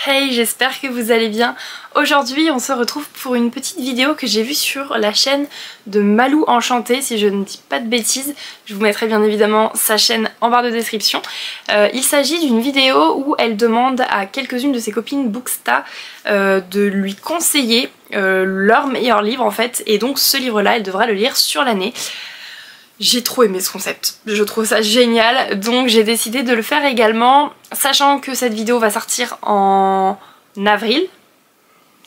Hey, j'espère que vous allez bien. Aujourd'hui on se retrouve pour une petite vidéo que j'ai vue sur la chaîne de Malou Enchantée, si je ne dis pas de bêtises. Je vous mettrai bien évidemment sa chaîne en barre de description. Il s'agit d'une vidéo où elle demande à quelques-unes de ses copines Booksta de lui conseiller leur meilleur livre en fait, et donc ce livre-là elle devra le lire sur l'année. J'ai trop aimé ce concept, je trouve ça génial, donc j'ai décidé de le faire également, sachant que cette vidéo va sortir en avril,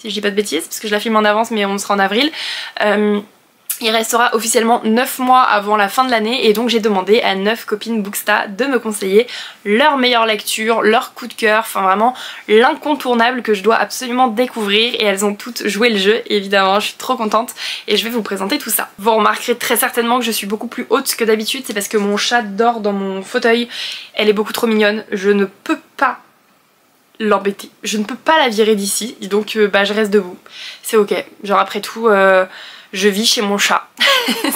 si je dis pas de bêtises, parce que je la filme en avance mais on sera en avril. Il restera officiellement 9 mois avant la fin de l'année et donc j'ai demandé à 9 copines Booksta de me conseiller leur meilleure lecture, leur coup de cœur, enfin vraiment l'incontournable que je dois absolument découvrir, et elles ont toutes joué le jeu évidemment, je suis trop contente et je vais vous présenter tout ça. Vous remarquerez très certainement que je suis beaucoup plus haute que d'habitude, c'est parce que mon chat dort dans mon fauteuil, elle est beaucoup trop mignonne, je ne peux pas l'embêter, je ne peux pas la virer d'ici, donc je reste debout, c'est ok, genre après tout je vis chez mon chat.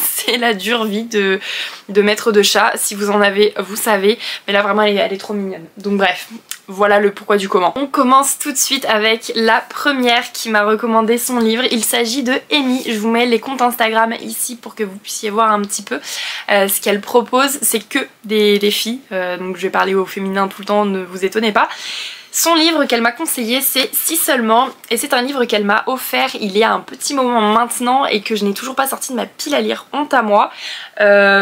C'est la dure vie de maître de chat. Si vous en avez, vous savez. Mais là vraiment elle est trop mignonne. Donc bref, voilà le pourquoi du comment. On commence tout de suite avec la première qui m'a recommandé son livre. Il s'agit de Amy. Je vous mets les comptes Instagram ici pour que vous puissiez voir un petit peu ce qu'elle propose. C'est que des filles. Donc je vais parler au féminin tout le temps, ne vous étonnez pas. Son livre qu'elle m'a conseillé c'est Si seulement, et c'est un livre qu'elle m'a offert il y a un petit moment maintenant et que je n'ai toujours pas sorti de ma pile à lire, honte à moi.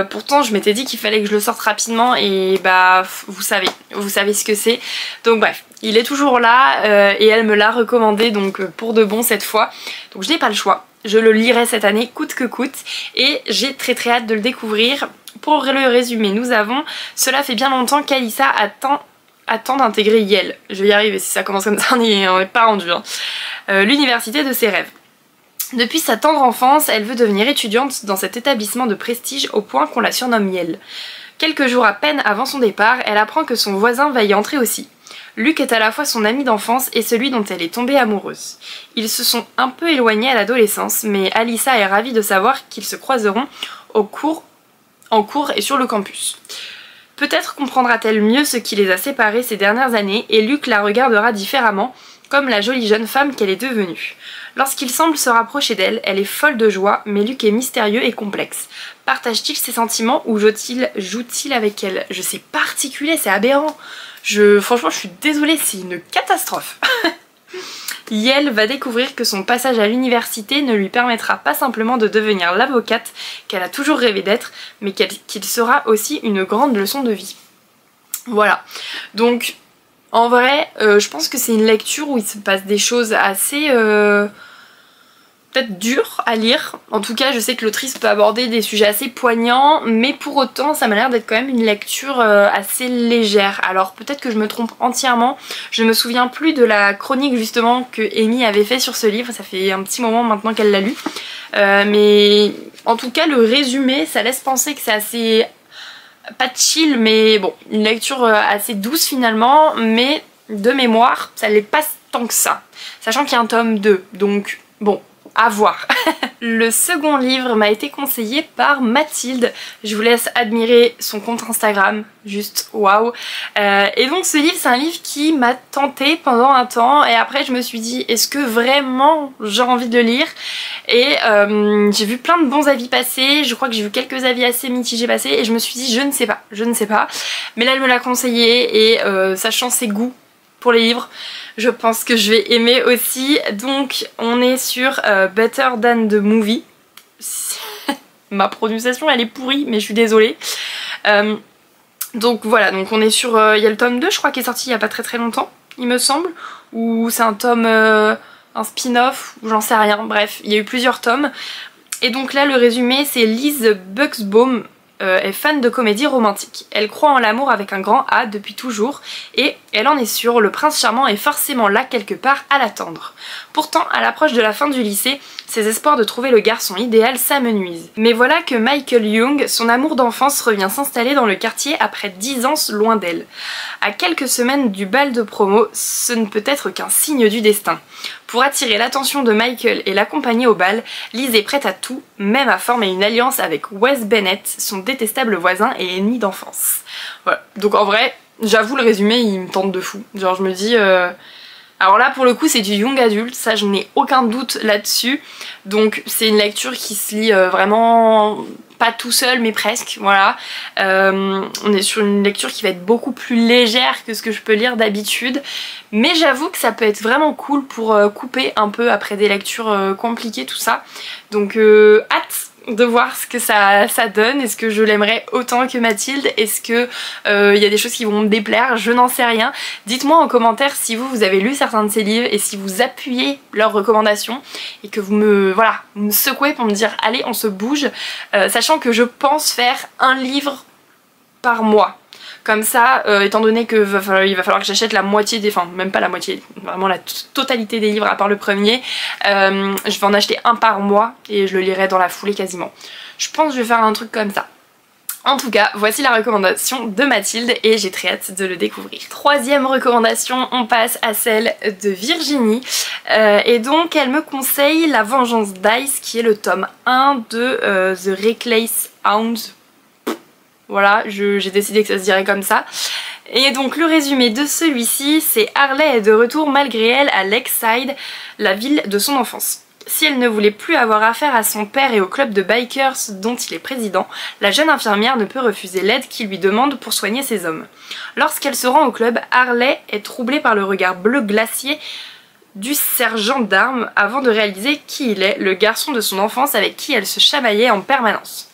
Pourtant je m'étais dit qu'il fallait que je le sorte rapidement et bah vous savez ce que c'est. Donc bref, il est toujours là et elle me l'a recommandé donc pour de bon cette fois. Donc je n'ai pas le choix, je le lirai cette année coûte que coûte et j'ai très hâte de le découvrir. Pour le résumé, nous avons Cela fait bien longtemps qu'Alyssa attend d'intégrer Yale. Je vais y arriver, si ça commence comme ça, on n'est pas rendu. Hein. L'université de ses rêves. Depuis sa tendre enfance, elle veut devenir étudiante dans cet établissement de prestige au point qu'on la surnomme Yale. Quelques jours à peine avant son départ, elle apprend que son voisin va y entrer aussi. Luc est à la fois son ami d'enfance et celui dont elle est tombée amoureuse. Ils se sont un peu éloignés à l'adolescence, mais Alyssa est ravie de savoir qu'ils se croiseront en cours et sur le campus. Peut-être comprendra-t-elle mieux ce qui les a séparés ces dernières années et Luc la regardera différemment, comme la jolie jeune femme qu'elle est devenue. Lorsqu'il semble se rapprocher d'elle, elle est folle de joie, mais Luc est mystérieux et complexe. Partage-t-il ses sentiments ou joue-t-il avec elle? C'est particulier, c'est aberrant. Franchement, je suis désolée, c'est une catastrophe. Yale va découvrir que son passage à l'université ne lui permettra pas simplement de devenir l'avocate qu'elle a toujours rêvé d'être, mais qu'il sera aussi une grande leçon de vie. Voilà, donc en vrai, je pense que c'est une lecture où il se passe des choses assez peut-être dures à lire. En tout cas, je sais que l'autrice peut aborder des sujets assez poignants, mais pour autant, ça m'a l'air d'être quand même une lecture assez légère. Alors peut-être que je me trompe entièrement, je ne me souviens plus de la chronique justement que Amy avait fait sur ce livre, ça fait un petit moment maintenant qu'elle l'a lu. Mais en tout cas, le résumé, ça laisse penser que c'est assez... pas chill, mais bon, une lecture assez douce finalement, mais de mémoire, ça l'est pas tant que ça. Sachant qu'il y a un tome 2, donc bon... à voir. Le second livre m'a été conseillé par Mathilde. Je vous laisse admirer son compte Instagram, juste waouh. Et donc ce livre, c'est un livre qui m'a tenté pendant un temps et après je me suis dit est-ce que vraiment j'ai envie de le lire? Et j'ai vu plein de bons avis passer, je crois que j'ai vu quelques avis assez mitigés passer et je me suis dit je ne sais pas. Mais là elle me l'a conseillé et sachant ses goûts pour les livres, je pense que je vais aimer aussi. Donc on est sur Better Than the Movie. Ma prononciation elle est pourrie mais je suis désolée. Donc voilà, donc on est sur... il y a le tome 2 je crois qui est sorti il y a pas très longtemps il me semble. Ou c'est un tome... un spin-off ou j'en sais rien. Bref, il y a eu plusieurs tomes. Et donc là le résumé c'est Lise Buxbaum est fan de comédie romantique. Elle croit en l'amour avec un grand A depuis toujours et elle en est sûre, le prince charmant est forcément là quelque part à l'attendre. Pourtant, à l'approche de la fin du lycée, ses espoirs de trouver le garçon idéal s'amenuisent. Mais voilà que Michael Young, son amour d'enfance, revient s'installer dans le quartier après 10 ans loin d'elle. À quelques semaines du bal de promo, ce ne peut être qu'un signe du destin. Pour attirer l'attention de Michael et l'accompagner au bal, Lise est prête à tout, même à former une alliance avec Wes Bennett, son détestable voisin et ennemi d'enfance. Voilà, donc en vrai, j'avoue le résumé il me tente de fou. Genre je me dis, Alors là pour le coup c'est du young adulte, ça je n'ai aucun doute là-dessus. Donc c'est une lecture qui se lit vraiment pas tout seul mais presque, voilà. On est sur une lecture qui va être beaucoup plus légère que ce que je peux lire d'habitude. Mais j'avoue que ça peut être vraiment cool pour couper un peu après des lectures compliquées, tout ça. Donc hâte de voir ce que ça donne. Est-ce que je l'aimerais autant que Mathilde? Est-ce que y a des choses qui vont me déplaire? Je n'en sais rien. Dites-moi en commentaire si vous avez lu certains de ces livres et si vous appuyez leurs recommandations et que vous me secouez pour me dire allez on se bouge, sachant que je pense faire un livre par mois. Comme ça, étant donné que il va falloir que j'achète la moitié des... Enfin, même pas la moitié, vraiment la totalité des livres à part le premier. Je vais en acheter un par mois et je le lirai dans la foulée quasiment. Je pense que je vais faire un truc comme ça. En tout cas, voici la recommandation de Mathilde et j'ai très hâte de le découvrir. Troisième recommandation, on passe à celle de Virginie. Et donc, elle me conseille La Vengeance d'Ice, qui est le tome 1 de The Reckless Hounds. Voilà, j'ai décidé que ça se dirait comme ça. Et donc le résumé de celui-ci, c'est Harley est de retour malgré elle à Lakeside, la ville de son enfance. Si elle ne voulait plus avoir affaire à son père et au club de bikers dont il est président, la jeune infirmière ne peut refuser l'aide qu'il lui demande pour soigner ses hommes. Lorsqu'elle se rend au club, Harley est troublée par le regard bleu glacier du sergent d'armes avant de réaliser qui il est, le garçon de son enfance avec qui elle se chamaillait en permanence.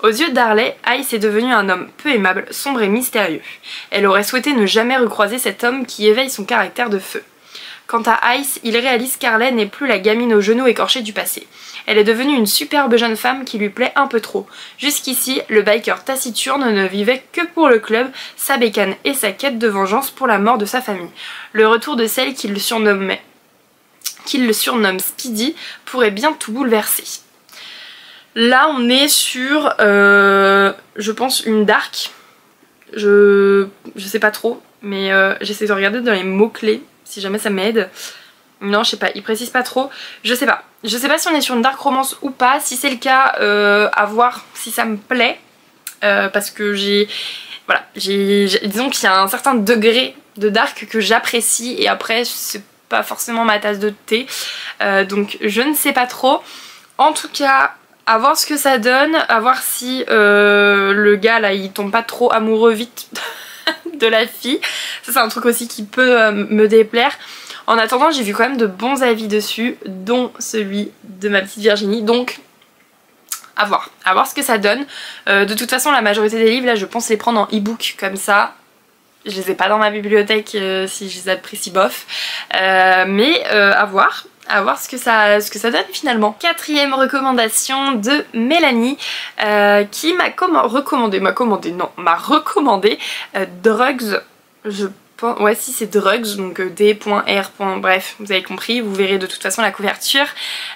Aux yeux d'Harley, Ice est devenu un homme peu aimable, sombre et mystérieux. Elle aurait souhaité ne jamais recroiser cet homme qui éveille son caractère de feu. Quant à Ice, il réalise qu'Harley n'est plus la gamine aux genoux écorchés du passé. Elle est devenue une superbe jeune femme qui lui plaît un peu trop. Jusqu'ici, le biker taciturne ne vivait que pour le club, sa bécane et sa quête de vengeance pour la mort de sa famille. Le retour de celle qui le surnomme Speedy pourrait bien tout bouleverser. Là on est sur, je pense, une dark. Je sais pas trop, mais j'essaie de regarder dans les mots-clés, si jamais ça m'aide. Non, je sais pas, il précise pas trop. Je sais pas si on est sur une dark romance ou pas. Si c'est le cas, à voir si ça me plaît. Parce que disons qu'il y a un certain degré de dark que j'apprécie. Et après, c'est pas forcément ma tasse de thé. Donc je ne sais pas trop. En tout cas... à voir ce que ça donne, à voir si le gars là il tombe pas trop amoureux vite de la fille. Ça c'est un truc aussi qui peut me déplaire. En attendant j'ai vu quand même de bons avis dessus, dont celui de ma petite Virginie, donc à voir ce que ça donne. De toute façon la majorité des livres là je pense les prendre en e-book comme ça. Je les ai pas dans ma bibliothèque si je les apprécie bof. Mais à voir ce que ça donne finalement. Quatrième recommandation de Mélanie qui m'a recommandé Drugs, je pense, ouais si c'est Drugs, donc D.R. bref, vous avez compris, vous verrez de toute façon la couverture.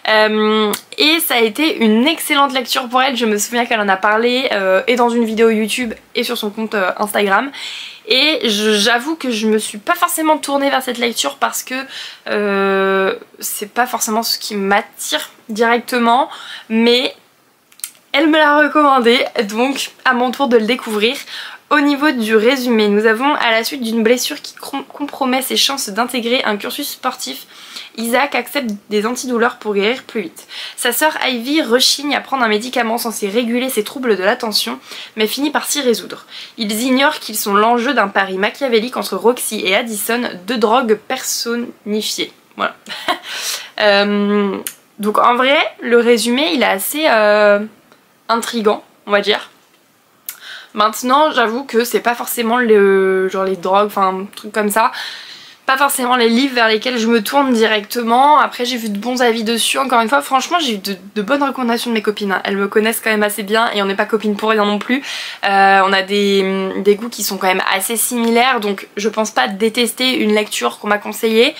Et ça a été une excellente lecture pour elle, je me souviens qu'elle en a parlé et dans une vidéo YouTube et sur son compte Instagram. Et j'avoue que je me suis pas forcément tournée vers cette lecture parce que c'est pas forcément ce qui m'attire directement, mais elle me l'a recommandé, donc à mon tour de le découvrir. Au niveau du résumé, nous avons à la suite d'une blessure qui compromet ses chances d'intégrer un cursus sportif, Isaac accepte des antidouleurs pour guérir plus vite. Sa sœur Ivy rechigne à prendre un médicament censé réguler ses troubles de l'attention, mais finit par s'y résoudre. Ils ignorent qu'ils sont l'enjeu d'un pari machiavélique entre Roxy et Addison, deux drogues personnifiées. Voilà. Donc en vrai, le résumé il est assez intriguant, on va dire. Maintenant, j'avoue que c'est pas forcément genre les drogues, enfin, trucs comme ça. Pas forcément les livres vers lesquels je me tourne directement. Après j'ai vu de bons avis dessus, encore une fois franchement j'ai eu de bonnes recommandations de mes copines, hein. Elles me connaissent quand même assez bien et on n'est pas copines pour rien non plus. On a des goûts qui sont quand même assez similaires, donc je pense pas détester une lecture qu'on m'a conseillée.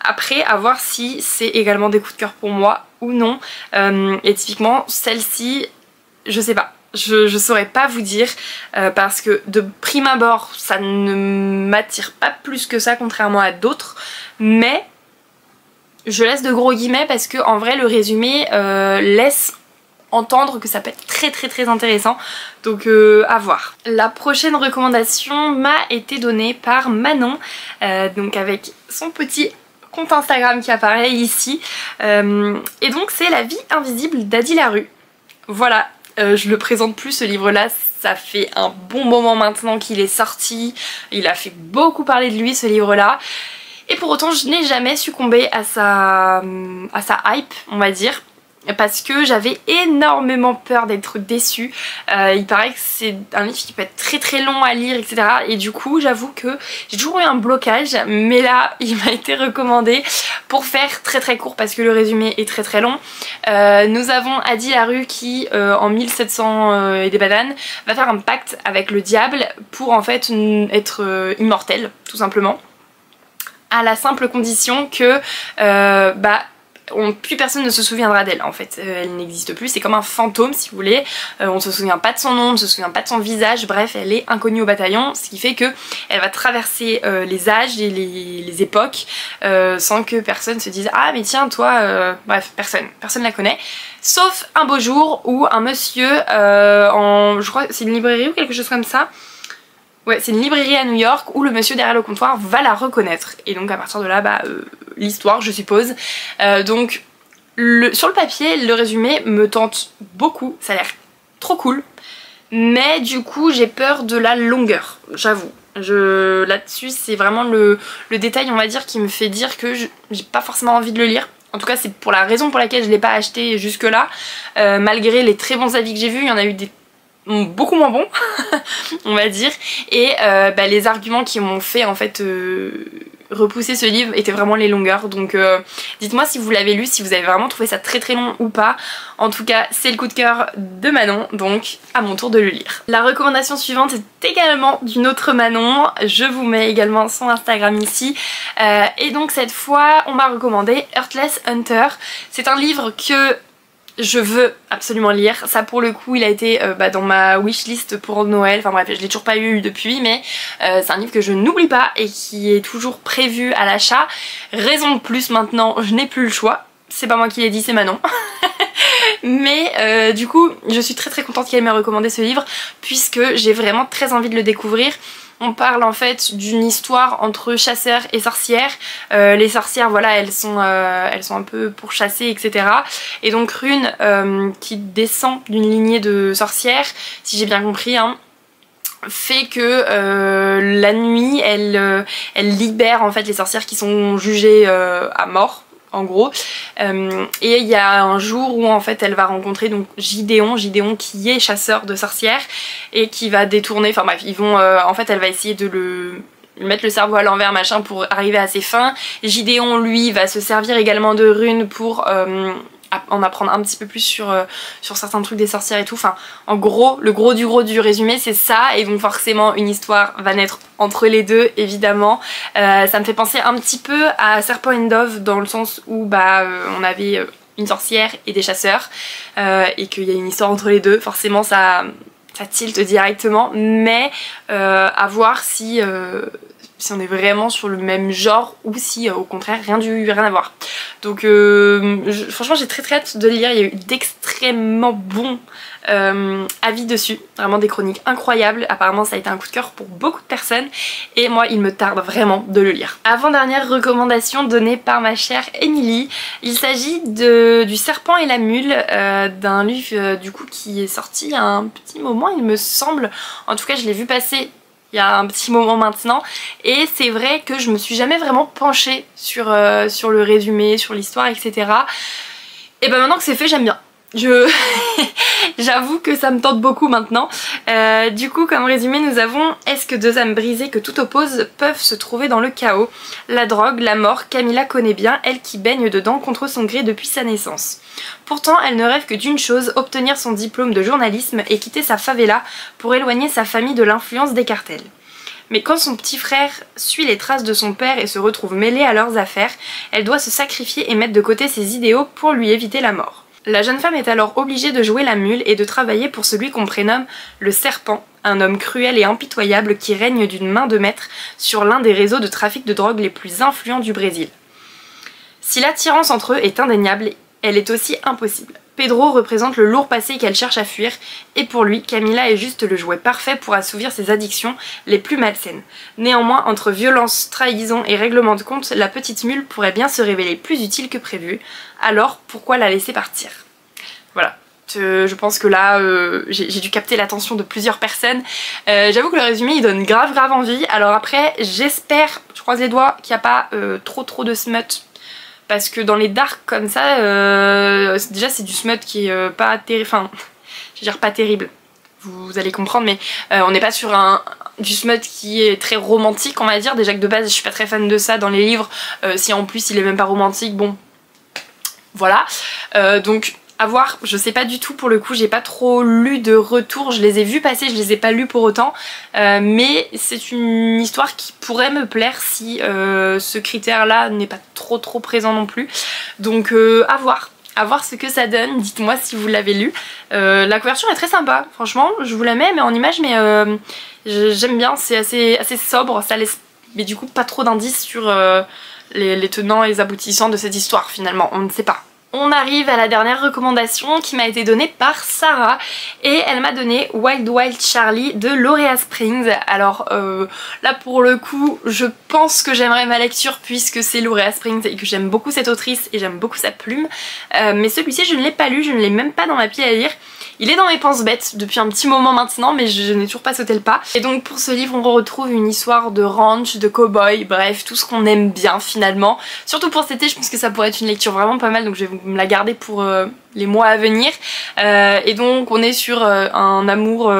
Après à voir si c'est également des coups de cœur pour moi ou non. Et typiquement celle-ci, je sais pas. Je saurais pas vous dire parce que de prime abord ça ne m'attire pas plus que ça contrairement à d'autres, mais je laisse de gros guillemets parce que en vrai le résumé laisse entendre que ça peut être très intéressant, donc à voir. La prochaine recommandation m'a été donnée par Manon, donc avec son petit compte Instagram qui apparaît ici. Et donc c'est La vie invisible d'Adi Larue. Voilà, je le présente plus ce livre-là, ça fait un bon moment maintenant qu'il est sorti. Il a fait beaucoup parler de lui ce livre-là. Et pour autant je n'ai jamais succombé à sa hype, on va dire. Parce que j'avais énormément peur d'être déçue. Il paraît que c'est un livre qui peut être très très long à lire, etc. Et du coup j'avoue que j'ai toujours eu un blocage, mais là il m'a été recommandé pour faire très très court parce que le résumé est très très long. Nous avons Adi Larue qui en 1700 et des bananes va faire un pacte avec le diable pour en fait être immortel tout simplement. À la simple condition que plus personne ne se souviendra d'elle en fait, elle n'existe plus, c'est comme un fantôme si vous voulez, on ne se souvient pas de son nom, on ne se souvient pas de son visage, bref elle est inconnue au bataillon, ce qui fait que elle va traverser les âges et les époques sans que personne se dise ah mais tiens toi, bref personne la connaît, sauf un beau jour où un monsieur je crois que c'est une librairie ou quelque chose comme ça. Ouais, c'est une librairie à New York où le monsieur derrière le comptoir va la reconnaître. Et donc à partir de là, l'histoire je suppose. Donc sur le papier, le résumé me tente beaucoup, ça a l'air trop cool. Mais du coup j'ai peur de la longueur, j'avoue. Là-dessus c'est vraiment le détail on va dire qui me fait dire que j'ai pas forcément envie de le lire. En tout cas c'est pour la raison pour laquelle je l'ai pas acheté jusque là. Malgré les très bons avis que j'ai vus, il y en a eu des beaucoup moins bon on va dire, et les arguments qui m'ont fait en fait repousser ce livre étaient vraiment les longueurs, donc dites-moi si vous l'avez lu, si vous avez vraiment trouvé ça très très long ou pas. En tout cas c'est le coup de cœur de Manon, donc à mon tour de le lire. La recommandation suivante est également d'une autre Manon, je vous mets également son Instagram ici, et donc cette fois on m'a recommandé Heartless Hunter. C'est un livre que je veux absolument lire, ça pour le coup il a été dans ma wishlist pour Noël, enfin bref je l'ai toujours pas eu depuis, mais c'est un livre que je n'oublie pas et qui est toujours prévu à l'achat. Raison de plus maintenant, je n'ai plus le choix, c'est pas moi qui l'ai dit, c'est Manon. Mais du coup je suis très très contente qu'elle m'ait recommandé ce livre puisque j'ai vraiment très envie de le découvrir. On parle en fait d'une histoire entre chasseurs et sorcières. Les sorcières, voilà, elles sont un peu pourchassées, etc. Et donc Rune, qui descend d'une lignée de sorcières, si j'ai bien compris, hein, fait que la nuit, elle libère en fait les sorcières qui sont jugées à mort. En gros, et il y a un jour où en fait elle va rencontrer donc Gideon qui est chasseur de sorcières et qui va détourner, enfin bref, ils vont en fait elle va essayer de lui mettre le cerveau à l'envers machin pour arriver à ses fins. Gideon lui va se servir également de Rune pour en apprendre un petit peu plus sur certains trucs des sorcières et tout. Enfin en gros le gros du résumé c'est ça, et donc forcément une histoire va naître entre les deux évidemment. Ça me fait penser un petit peu à Serpent and Dove dans le sens où on avait une sorcière et des chasseurs et qu'il y a une histoire entre les deux, forcément ça tilte directement, mais à voir si on est vraiment sur le même genre ou si au contraire rien à voir. Donc franchement j'ai très hâte de le lire, il y a eu d'extrêmement bons avis dessus, vraiment des chroniques incroyables, apparemment ça a été un coup de cœur pour beaucoup de personnes et moi il me tarde vraiment de le lire. Avant-dernière recommandation donnée par ma chère Émilie, il s'agit du Serpent et la Mule, d'un livre du coup qui est sorti il y a un petit moment il me semble, en tout cas je l'ai vu passer il y a un petit moment maintenant, et c'est vrai que je me suis jamais vraiment penchée sur le résumé, sur l'histoire, etc. Et maintenant que c'est fait, j'aime bien. J'avoue que ça me tente beaucoup maintenant. Du coup comme résumé nous avons: est-ce que deux âmes brisées que tout oppose peuvent se trouver dans le chaos? La drogue, la mort, Camilla connaît bien, elle qui baigne dedans contre son gré depuis sa naissance. Pourtant elle ne rêve que d'une chose, obtenir son diplôme de journalisme et quitter sa favela pour éloigner sa famille de l'influence des cartels. Mais quand son petit frère suit les traces de son père et se retrouve mêlé à leurs affaires, elle doit se sacrifier et mettre de côté ses idéaux pour lui éviter la mort. La jeune femme est alors obligée de jouer la mule et de travailler pour celui qu'on prénomme le Serpent, un homme cruel et impitoyable qui règne d'une main de maître sur l'un des réseaux de trafic de drogue les plus influents du Brésil. Si l'attirance entre eux est indéniable, elle est aussi impossible. Pedro représente le lourd passé qu'elle cherche à fuir, et pour lui, Camila est juste le jouet parfait pour assouvir ses addictions les plus malsaines. Néanmoins, entre violence, trahison et règlement de compte, la petite mule pourrait bien se révéler plus utile que prévu, alors pourquoi la laisser partir? Voilà. Je pense que là, j'ai dû capter l'attention de plusieurs personnes. J'avoue que le résumé il donne grave envie. Alors après, j'espère, je croise les doigts, qu'il n'y a pas trop de smut. Parce que dans les darks comme ça, déjà c'est du smut qui est pas terrible, enfin, je veux dire pas terrible, vous allez comprendre, mais on n'est pas sur du smut qui est très romantique, on va dire. Déjà que de base je suis pas très fan de ça dans les livres, si en plus il est même pas romantique, bon, voilà. Donc à voir, je sais pas du tout pour le coup, j'ai pas trop lu de retours, je les ai vus passer, je les ai pas lus pour autant, mais c'est une histoire qui pourrait me plaire si ce critère là n'est pas trop présent non plus, donc à voir ce que ça donne, dites-moi si vous l'avez lu. La couverture est très sympa, franchement, je vous la mets mais en image, mais j'aime bien, c'est assez sobre, ça laisse mais du coup pas trop d'indices sur les tenants et les aboutissants de cette histoire finalement, on ne sait pas. On arrive à la dernière recommandation qui m'a été donnée par Sarah et elle m'a donné Wild Wild Charlie de Laurea Springs. Alors là pour le coup je pense que j'aimerais ma lecture puisque c'est Laurea Springs et que j'aime beaucoup cette autrice et j'aime beaucoup sa plume, mais celui-ci je ne l'ai pas lu, je ne l'ai même pas dans ma pile à lire. Il est dans mes pense-bêtes depuis un petit moment maintenant mais je n'ai toujours pas sauté le pas. Et donc pour ce livre on retrouve une histoire de ranch, de cow-boy, bref tout ce qu'on aime bien finalement. Surtout pour cet été je pense que ça pourrait être une lecture vraiment pas mal, donc je vais me la garder pour les mois à venir. Et donc on est sur un amour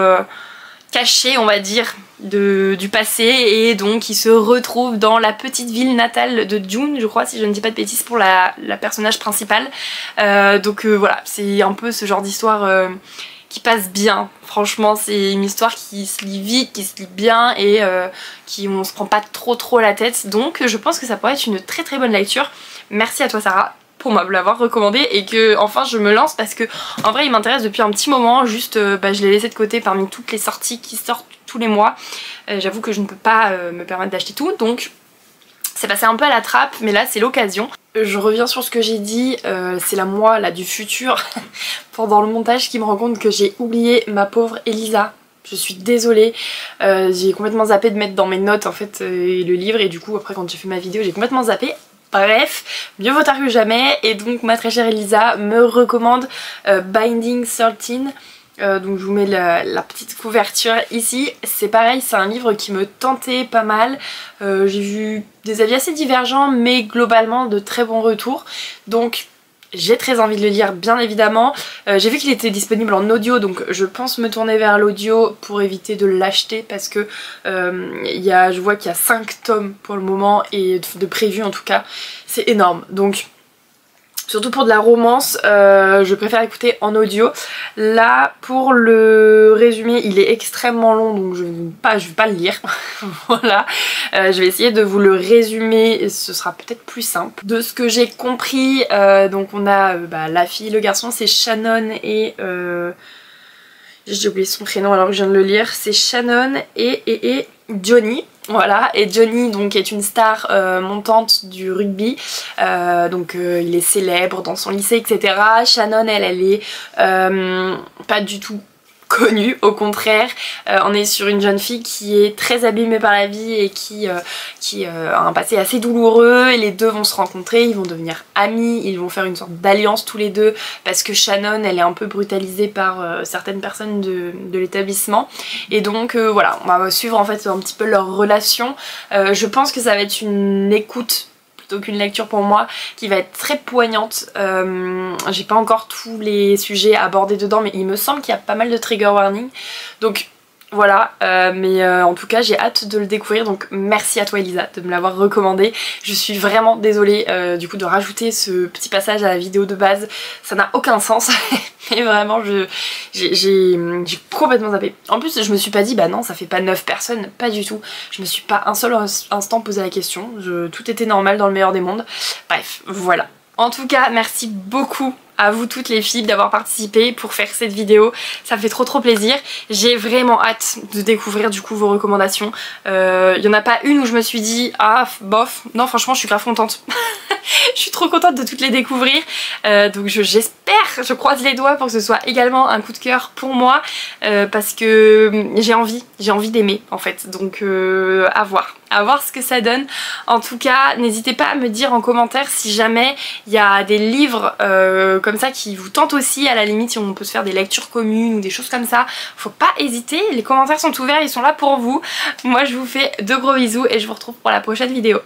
caché on va dire du passé, et donc il se retrouve dans la petite ville natale de June je crois, si je ne dis pas de bêtises, pour la personnage principale. Donc voilà, c'est un peu ce genre d'histoire qui passe bien, franchement c'est une histoire qui se lit vite, qui se lit bien et qui on se prend pas trop la tête, donc je pense que ça pourrait être une très bonne lecture. Merci à toi Sarah pour me l'avoir recommandé et que enfin je me lance, parce que en vrai il m'intéresse depuis un petit moment, juste je l'ai laissé de côté parmi toutes les sorties qui sortent tous les mois. J'avoue que je ne peux pas me permettre d'acheter tout, donc c'est passé un peu à la trappe, mais là c'est l'occasion. Je reviens sur ce que j'ai dit, c'est la moi là du futur pendant le montage qui me rend compte que j'ai oublié ma pauvre Elisa. Je suis désolée, j'ai complètement zappé de mettre dans mes notes en fait le livre, et du coup après quand j'ai fait ma vidéo j'ai complètement zappé. Bref, mieux vaut tard que jamais, et donc ma très chère Elisa me recommande Binding 13. Donc je vous mets la petite couverture ici. C'est pareil, c'est un livre qui me tentait pas mal. J'ai vu des avis assez divergents mais globalement de très bons retours. Donc j'ai très envie de le lire bien évidemment. J'ai vu qu'il était disponible en audio, donc je pense me tourner vers l'audio pour éviter de l'acheter, parce que je vois qu'il y a 5 tomes pour le moment et de prévu en tout cas. C'est énorme, donc surtout pour de la romance, je préfère écouter en audio. Là, pour le résumé, il est extrêmement long, donc je vais pas le lire. Voilà, je vais essayer de vous le résumer, ce sera peut-être plus simple. De ce que j'ai compris, donc on a la fille, le garçon, c'est Shannon et... j'ai oublié son prénom alors que je viens de le lire, c'est Shannon et Johnny. Voilà, et Johnny donc est une star montante du rugby, donc il est célèbre dans son lycée etc. Shannon elle est pas du tout connue, au contraire. On est sur une jeune fille qui est très abîmée par la vie et qui a un passé assez douloureux, et les deux vont se rencontrer, ils vont devenir amis, ils vont faire une sorte d'alliance tous les deux, parce que Shannon elle est un peu brutalisée par certaines personnes de l'établissement, et donc voilà, on va suivre en fait un petit peu leur relation. Je pense que ça va être une écoute plutôt qu'une lecture pour moi, qui va être très poignante. J'ai pas encore tous les sujets abordés dedans, mais il me semble qu'il y a pas mal de trigger warning, donc voilà, mais en tout cas j'ai hâte de le découvrir, donc merci à toi Elisa de me l'avoir recommandé. Je suis vraiment désolée du coup de rajouter ce petit passage à la vidéo de base, ça n'a aucun sens. Mais vraiment j'ai complètement zappé. En plus je me suis pas dit bah non ça fait pas 9 personnes, pas du tout. Je me suis pas un seul instant posé la question, tout était normal dans le meilleur des mondes. Bref, voilà. En tout cas merci beaucoup à vous toutes les filles d'avoir participé pour faire cette vidéo, ça me fait trop plaisir. J'ai vraiment hâte de découvrir du coup vos recommandations. Il y en a pas une où je me suis dit ah bof, non franchement je suis grave contente. Je suis trop contente de toutes les découvrir, donc j'espère, je croise les doigts pour que ce soit également un coup de cœur pour moi, parce que j'ai envie d'aimer en fait, donc à voir ce que ça donne. En tout cas, n'hésitez pas à me dire en commentaire si jamais il y a des livres comme ça qui vous tentent aussi, à la limite si on peut se faire des lectures communes ou des choses comme ça, faut pas hésiter, les commentaires sont ouverts, ils sont là pour vous. Moi je vous fais de gros bisous et je vous retrouve pour la prochaine vidéo.